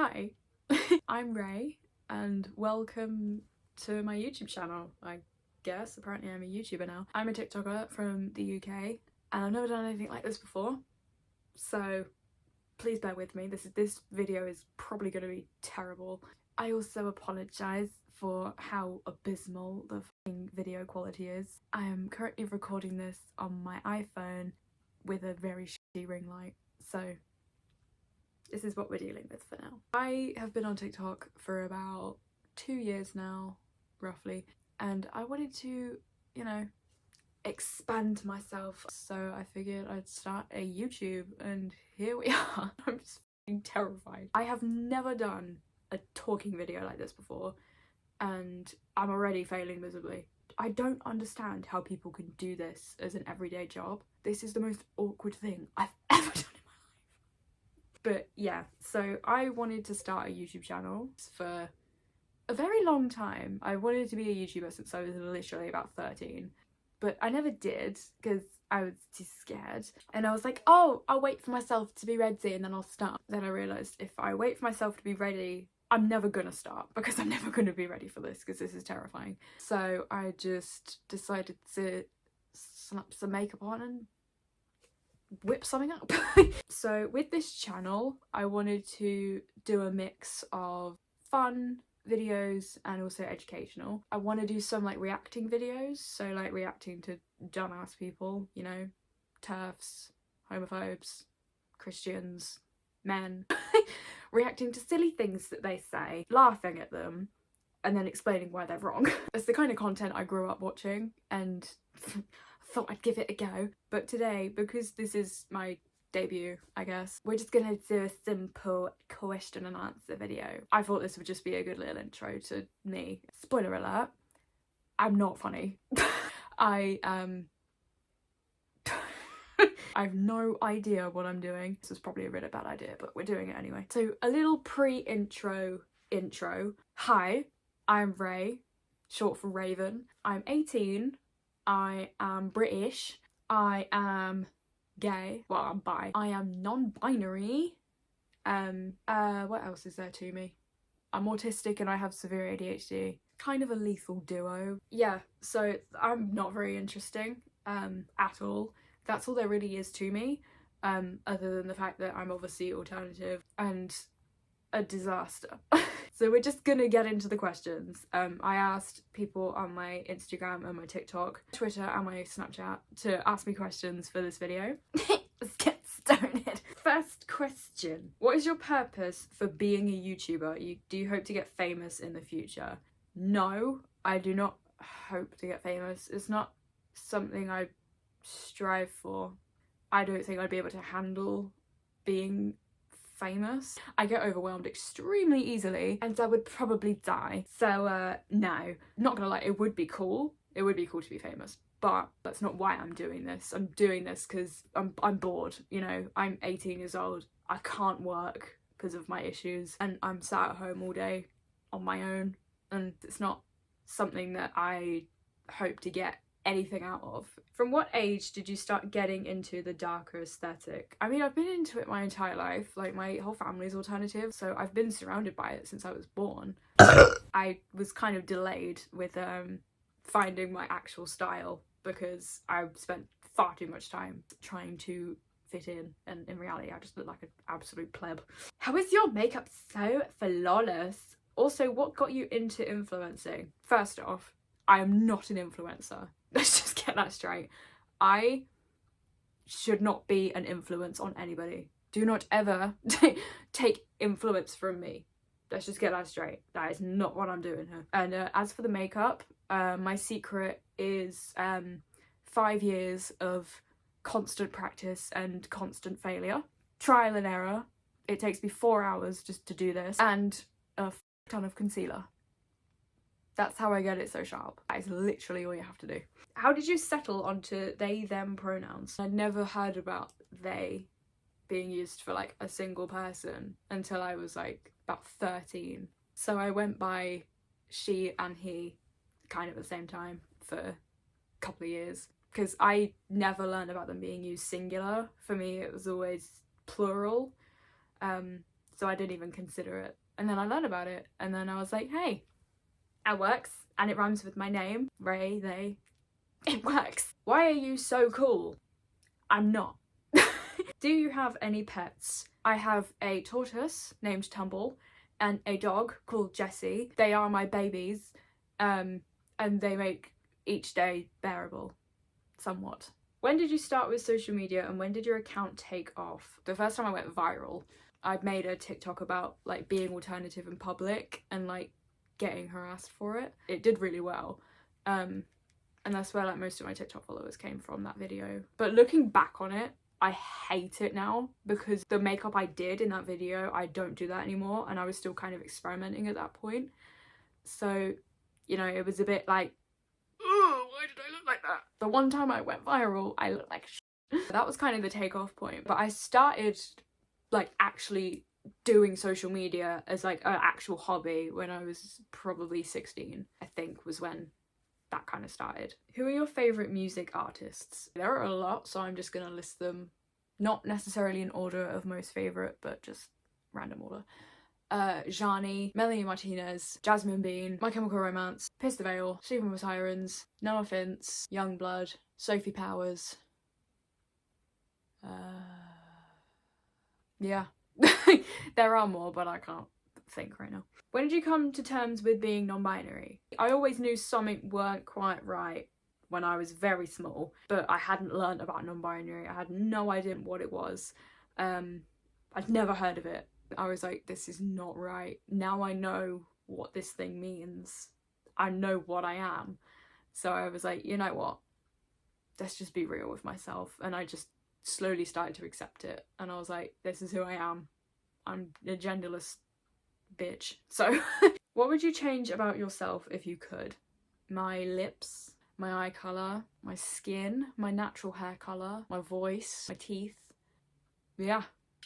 Hi, I'm Ray and welcome to my YouTube channel, I guess. Apparently I'm a YouTuber now. I'm a TikToker from the UK and I've never done anything like this before, so please bear with me. This video is probably going to be terrible. I also apologise for how abysmal the video quality is. I am currently recording this on my iPhone with a very shitty ring light, so this is what we're dealing with for now. I have been on TikTok for about 2 years now, roughly, and I wanted to, you know, expand myself, so I figured I'd start a YouTube, and here we are. I'm just fucking terrified. I have never done a talking video like this before, and I'm already failing miserably. I don't understand how people can do this as an everyday job. This is the most awkward thing I've ever done. But yeah, so I wanted to start a YouTube channel for a very long time. I wanted to be a YouTuber since I was literally about 13, but I never did because I was too scared. And I was like, oh, I'll wait for myself to be ready and then I'll start. Then I realised if I wait for myself to be ready, I'm never gonna start because I'm never gonna be ready for this because this is terrifying. So I just decided to slap some makeup on and whip something up. So with this channel I wanted to do a mix of fun videos and also educational. I want to do some like reacting videos, so like reacting to dumbass people, you know, TERFs, homophobes, Christians, men, reacting to silly things that they say, laughing at them and then explaining why they're wrong. It's the kind of content I grew up watching and thought I'd give it a go. But today, because this is my debut, I guess, we're just gonna do a simple question and answer video. I thought this would just be a good little intro to me. Spoiler alert, I'm not funny. I have no idea what I'm doing. This is probably a really bad idea, but we're doing it anyway. So a little pre-intro intro. Hi, I'm Ray, short for Raven. I'm 18. I am British. I am gay. Well, I'm bi. I am non-binary. What else is there to me? I'm autistic and I have severe ADHD. Kind of a lethal duo. Yeah, so I'm not very interesting at all. That's all there really is to me, other than the fact that I'm obviously alternative and a disaster. So we're just gonna get into the questions. I asked people on my Instagram and my TikTok, Twitter and my Snapchat to ask me questions for this video. Let's get started. First question. What is your purpose for being a YouTuber? Do you hope to get famous in the future? No, I do not hope to get famous. It's not something I strive for. I don't think I'd be able to handle being famous. I get overwhelmed extremely easily and I would probably die. So no, not gonna lie, it would be cool. It would be cool to be famous, but that's not why I'm doing this. I'm doing this because I'm bored, you know. I'm 18 years old. I can't work because of my issues and I'm sat at home all day on my own, and it's not something that I hope to get anything out of. From what age did you start getting into the darker aesthetic? I mean, I've been into it my entire life. Like, my whole family's alternative, so I've been surrounded by it since I was born. I was kind of delayed with finding my actual style because I spent far too much time trying to fit in, and in reality I just look like an absolute pleb. How is your makeup so flawless? Also, what got you into influencing? First off, I am not an influencer. Let's just get that straight. I should not be an influence on anybody. Do not ever take influence from me. Let's just get that straight. That is not what I'm doing here. And as for the makeup, my secret is 5 years of constant practice and constant failure. Trial and error. It takes me 4 hours just to do this. And a ton of concealer. That's how I get it so sharp. That is literally all you have to do. How did you settle onto they, them pronouns? I never heard about they being used for like a single person until I was like about 13. So I went by she and he kind of at the same time for a couple of years because I never learned about them being used singular. For me it was always plural. so I didn't even consider it. And then I learned about it, and then I was like, hey, it works, and it rhymes with my name, Ray, they, it works. Why are you so cool? I'm not. Do you have any pets? I have a tortoise named Tumble and a dog called Jessie. They are my babies, and they make each day bearable, somewhat. When did you start with social media and when did your account take off? The first time I went viral, I'd made a TikTok about like being alternative in public and like getting harassed for it. It did really well. And that's where like most of my TikTok followers came from, that video. But looking back on it, I hate it now because the makeup I did in that video, I don't do that anymore, and I was still kind of experimenting at that point. So, you know, it was a bit like, oh, why did I look like that? The one time I went viral, I looked like shit. That was kind of the takeoff point. But I started like actually doing social media as like an actual hobby when I was probably 16, I think, was when that kind of started. Who are your favourite music artists? There are a lot, so I'm just gonna list them, not necessarily in order of most favourite, but just random order. Johnny, Melanie Martinez, Jasmine Bean, My Chemical Romance, Pierce the Veil, Sleeping with Sirens, Noah Finnce, Youngblood, Sophie Powers. Yeah. There are more, but I can't think right now. When did you come to terms with being non-binary? I always knew something weren't quite right when I was very small, but I hadn't learned about non-binary. I had no idea what it was. I'd never heard of it. I was like, this is not right. Now I know what this thing means. I know what I am. So I was like, you know what? Let's just be real with myself. And I just slowly started to accept it. And I was like, this is who I am. I'm a genderless bitch. So what would you change about yourself if you could? My lips, my eye colour, my skin, my natural hair colour, my voice, my teeth. Yeah.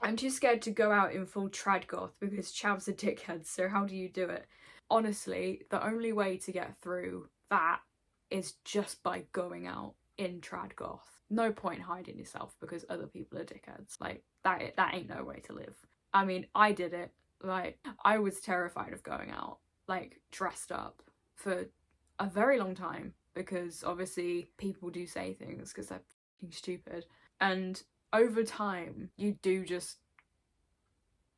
I'm too scared to go out in full trad goth because Chav's a dickhead, so how do you do it? Honestly, the only way to get through that is just by going out in trad goth. No point hiding yourself because other people are dickheads. Like, that ain't no way to live. I mean, I did it. Like, I was terrified of going out, like, dressed up for a very long time because obviously people do say things because they're fucking stupid. And over time, you do just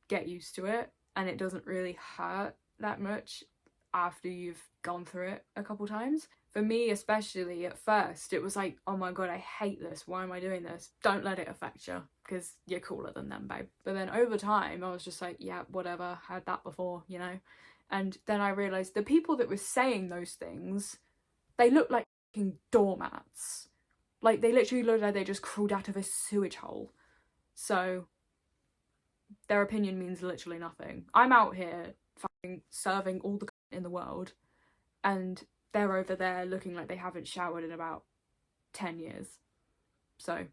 get used to it and it doesn't really hurt that much after you've gone through it a couple times. For me especially, at first, it was like, oh my god, I hate this, why am I doing this? Don't let it affect you, because you're cooler than them, babe. But then over time, I was just like, yeah, whatever, had that before, you know? And then I realised the people that were saying those things, they looked like fucking doormats. Like, they literally looked like they just crawled out of a sewage hole. So, their opinion means literally nothing. I'm out here fucking serving all the in the world, and they're over there looking like they haven't showered in about 10 years. So,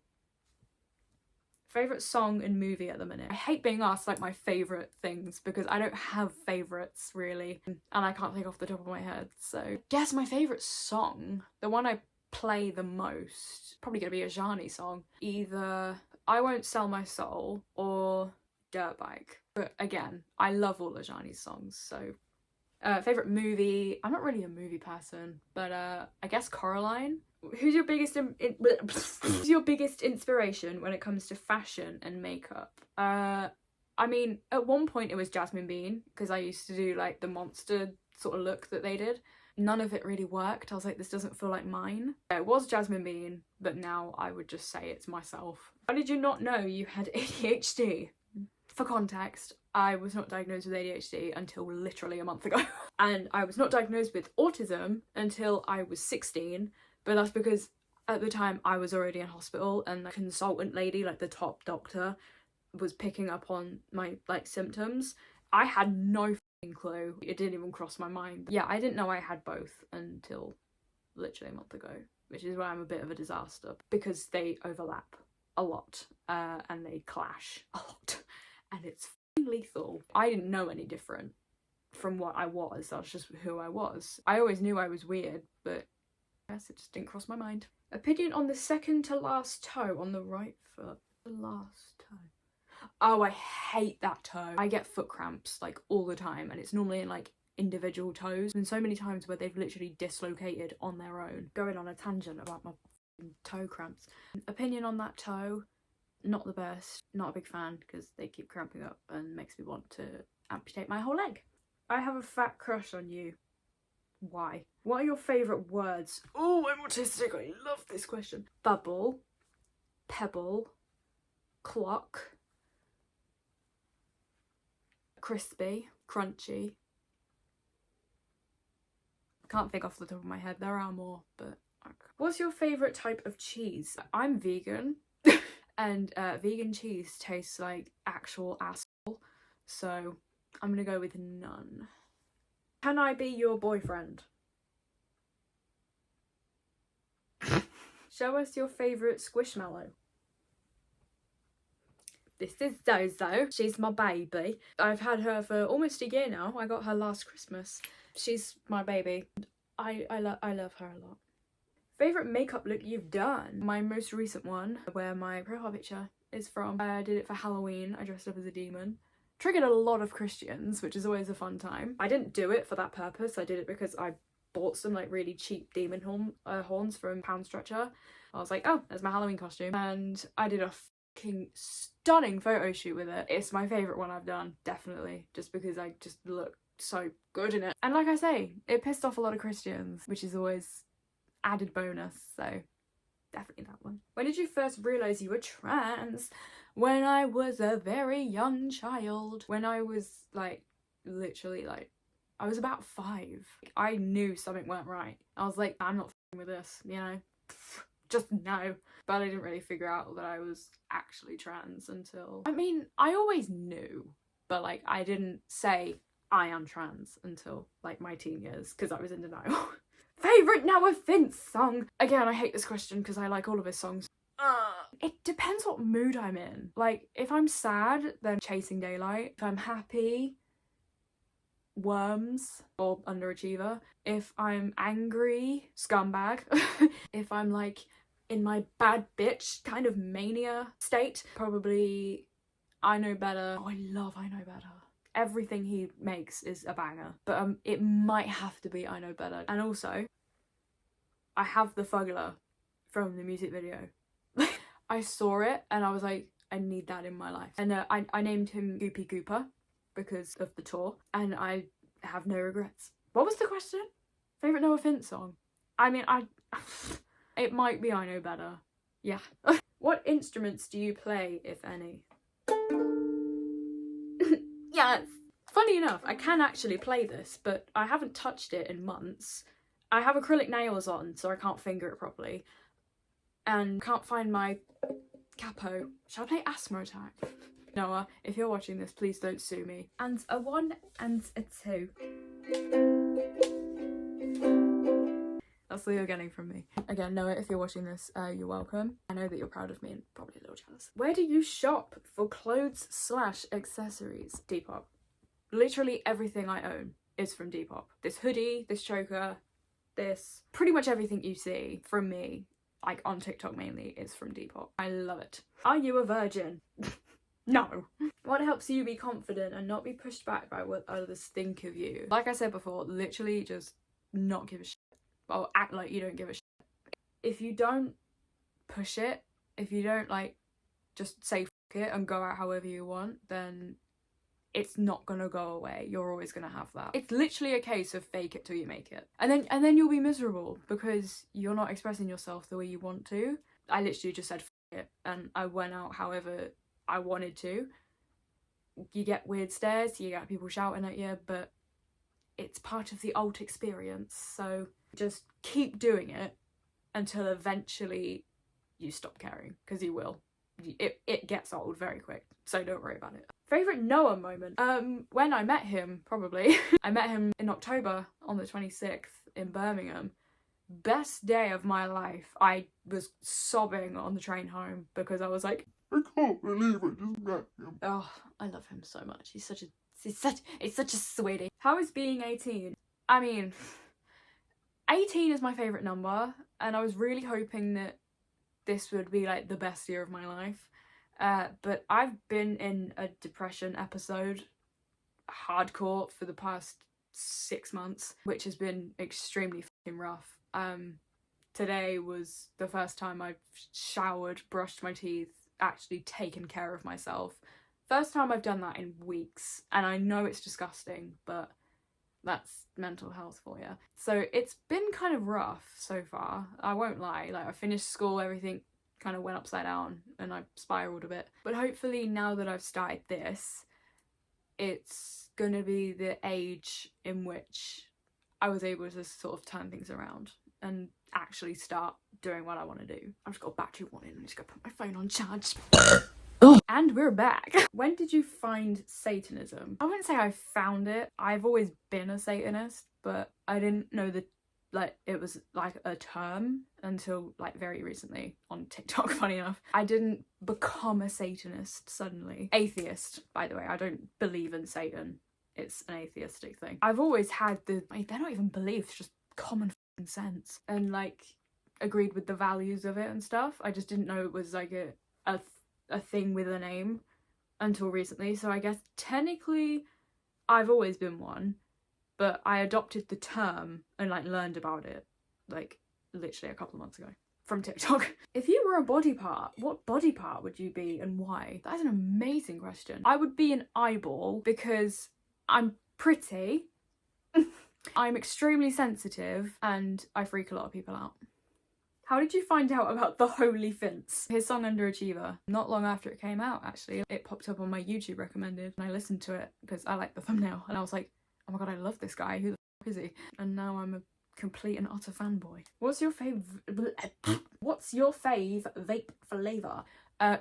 favourite song and movie at the minute. I hate being asked like my favourite things because I don't have favourites really, and I can't think off the top of my head. So, guess my favourite song, the one I play the most, probably gonna be a Johnny song. Either I Won't Sell My Soul or Dirt Bike. But again, I love all of Johnny's songs, so favourite movie, I'm not really a movie person, but I guess Coraline. Who's your biggest who's your biggest inspiration when it comes to fashion and makeup? I mean, at one point it was Jasmine Bean, because I used to do like the monster sort of look that they did. None of it really worked. I was like, this doesn't feel like mine. It was Jasmine Bean, but now I would just say it's myself. How did you not know you had ADHD? For context, I was not diagnosed with ADHD until literally a month ago. And I was not diagnosed with autism until I was 16, but that's because at the time I was already in hospital and the consultant lady, like the top doctor, was picking up on my like symptoms. I had no fucking clue. It didn't even cross my mind. Yeah, I didn't know I had both until literally a month ago, which is why I'm a bit of a disaster because they overlap a lot and they clash a lot. And it's lethal. I didn't know any different from what I was. That's just who I was. I always knew I was weird, but I guess it just didn't cross my mind. Opinion on the second to last toe on the right foot. The last toe. Oh, I hate that toe. I get foot cramps like all the time, and it's normally in like individual toes, and so many times where they've literally dislocated on their own. Going on a tangent about my toe cramps. Opinion on that toe, not the best. Not a big fan because they keep cramping up and makes me want to amputate my whole leg. I have a fat crush on you. Why? What are your favourite words? Oh, I'm autistic. I love this question. Bubble, pebble, clock, crispy, crunchy. Can't think off the top of my head. There are more, but okay. What's your favourite type of cheese? I'm vegan, and vegan cheese tastes like actual asshole, so I'm gonna go with none. Can I be your boyfriend? Show us your favourite squishmallow. This is Zozo. She's my baby. I've had her for almost a year now. I got her last Christmas. She's my baby. I love her a lot. Favourite makeup look you've done? My most recent one, where my profile picture is from. I did it for Halloween. I dressed up as a demon. Triggered a lot of Christians, which is always a fun time. I didn't do it for that purpose. I did it because I bought some like really cheap demon horns from Pound Stretcher. I was like, oh, there's my Halloween costume. And I did a fucking stunning photo shoot with it. It's my favourite one I've done, definitely. Just because I just look so good in it. And like I say, it pissed off a lot of Christians, which is always added bonus, so definitely that one. When did you first realise you were trans? When I was a very young child. When I was like, literally like, I was about 5. I knew something weren't right. I was like, I'm not f***ing with this, you know? Just no. But I didn't really figure out that I was actually trans until... I mean, I always knew, but like, I didn't say I am trans until like my teen years, because I was in denial. Favourite Noah Finnce song? Again, I hate this question because I like all of his songs. It depends what mood I'm in. Like, if I'm sad, then Chasing Daylight. If I'm happy, Worms or Underachiever. If I'm angry, Scumbag. If I'm like in my bad bitch kind of mania state, probably I Know Better. Oh, I love I Know Better. Everything he makes is a banger, but it might have to be I Know Better. And also, I have the Fuggler from the music video. I saw it and I was like, I need that in my life. And I named him Goopy Gooper because of the tour, and I have no regrets. What was the question? Favourite Noah Finnce song? I mean, it might be I Know Better. Yeah. What instruments do you play, if any? Yes. Funny enough, I can actually play this, but I haven't touched it in months. I have acrylic nails on, so I can't finger it properly. And can't find my capo. Shall I play Asthma Attack? Noah, if you're watching this, please don't sue me. And a 1 and a 2. That's all you're getting from me. Again, Noah, if you're watching this, you're welcome. I know that you're proud of me and probably a little jealous. Where do you shop for clothes/accessories? Depop. Literally everything I own is from Depop. This hoodie, this choker, this, pretty much everything you see from me, like on TikTok mainly, is from Depop. I love it. Are you a virgin? No. What helps you be confident and not be pushed back by what others think of you? Like I said before, literally just not give a shit. Or act like you don't give a shit. If you don't push it, if you don't like just say f it and go out however you want, then it's not gonna go away. You're always gonna have that. It's literally a case of fake it till you make it. And then you'll be miserable because you're not expressing yourself the way you want to. I literally just said f it and I went out however I wanted to. You get weird stares, you get people shouting at you, but it's part of the alt experience, so just keep doing it until eventually you stop caring, because you will. It gets old very quick, so don't worry about it. Favourite Noah moment? When I met him, probably. I met him in October on the 26th in Birmingham. Best day of my life. I was sobbing on the train home because I was like, I can't believe I just met him. Oh, I love him so much. He's such a sweetie. How is being 18? I mean, 18 is my favourite number, and I was really hoping that this would be like the best year of my life. But I've been in a depression episode hardcore for the past 6 months, which has been extremely fucking rough. Today was the first time I've showered, brushed my teeth, actually taken care of myself. First time I've done that in weeks, and I know it's disgusting, but that's mental health for you. So it's been kind of rough so far, I won't lie. Like, I finished school, everything kind of went upside down and I spiraled a bit. But hopefully now that I've started this, it's gonna be the age in which I was able to sort of turn things around and actually start doing what I want to do. I've just got a battery one in, I'm just gonna put my phone on charge. And we're back. When did you find Satanism? I wouldn't say I found it. I've always been a Satanist, but I didn't know that it was like a term until like very recently on TikTok, funny enough. I didn't become a Satanist suddenly. Atheist, by the way. I don't believe in Satan. It's an atheistic thing. I've always had they're not even beliefs, just common sense, and like agreed with the values of it and stuff. I just didn't know it was like a thing with a name until recently. So I guess technically I've always been one, but I adopted the term and like learned about it like literally a couple of months ago from TikTok. If you were a body part, what body part would you be and why? That is an amazing question. I would be an eyeball because I'm pretty, I'm extremely sensitive, and I freak a lot of people out. How did you find out about the Holy Finnce? His song Underachiever. Not long after it came out, actually. It popped up on my YouTube recommended, and I listened to it because I liked the thumbnail, and I was like, oh my god, I love this guy. Who the fuck is he? And now I'm a complete and utter fanboy. What's your fave vape flavour?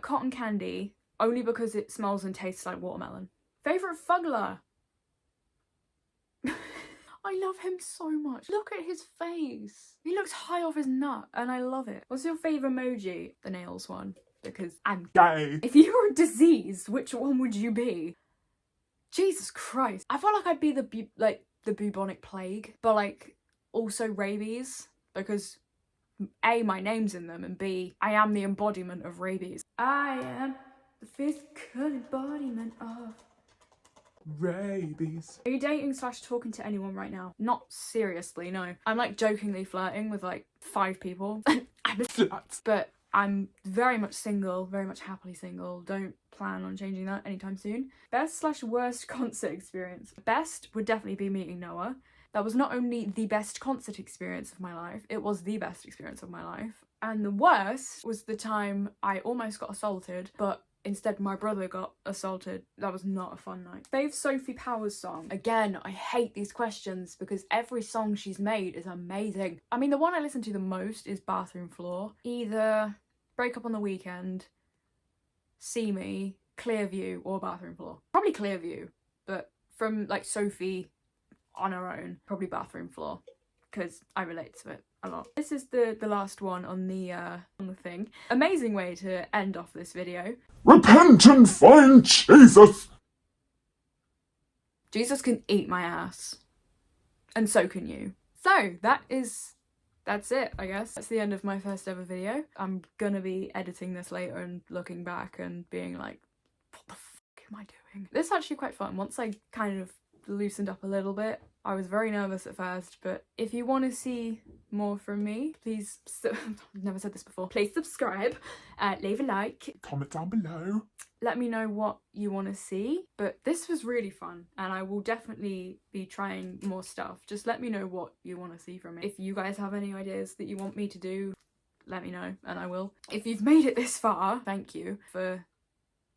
Cotton candy, only because it smells and tastes like watermelon. Favourite fuggler? I love him so much. Look at his face. He looks high off his nut and I love it. What's your favourite emoji? The nails one, because I'm gay. If you were a disease, which one would you be? Jesus Christ. I feel like I'd be the bubonic plague, but like also rabies, because A, my name's in them, and B, I am the embodiment of rabies. I am the physical embodiment of rabies. Are you dating / talking to anyone right now? Not seriously, no. I'm like jokingly flirting with like 5 people. I'm a slut. But I'm very much single, very much happily single. Don't plan on changing that anytime soon. Best / worst concert experience. Best would definitely be meeting Noah. That was not only the best concert experience of my life, it was the best experience of my life. And the worst was the time I almost got assaulted, but instead my brother got assaulted. That was not a fun night. Fave Sophie Powers song. Again, I hate these questions because every song she's made is amazing. I mean, the one I listen to the most is Bathroom Floor. Either Break Up on the Weekend, See Me, Clearview, or Bathroom Floor. Probably Clearview, but from like Sophie on her own, probably Bathroom Floor, because I relate to it a lot. This is the last one on the thing. Amazing way to end off this video. Repent and find Jesus! Jesus can eat my ass. And so can you. So, that's it, I guess. That's the end of my first ever video. I'm gonna be editing this later and looking back and being like, what the fuck am I doing? This is actually quite fun. Once I kind of loosened up a little bit, I was very nervous at first, but if you want to see more from me, please, I've never said this before, please subscribe, leave a like, comment down below, let me know what you want to see. But this was really fun and I will definitely be trying more stuff. Just let me know what you want to see from me. If you guys have any ideas that you want me to do, let me know and I will. If you've made it this far, thank you for,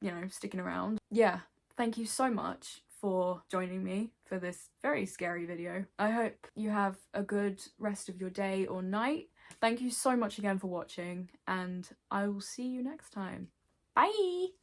you know, sticking around. Yeah, thank you so much for joining me for this very scary video. I hope you have a good rest of your day or night. Thank you so much again for watching, and I will see you next time. Bye!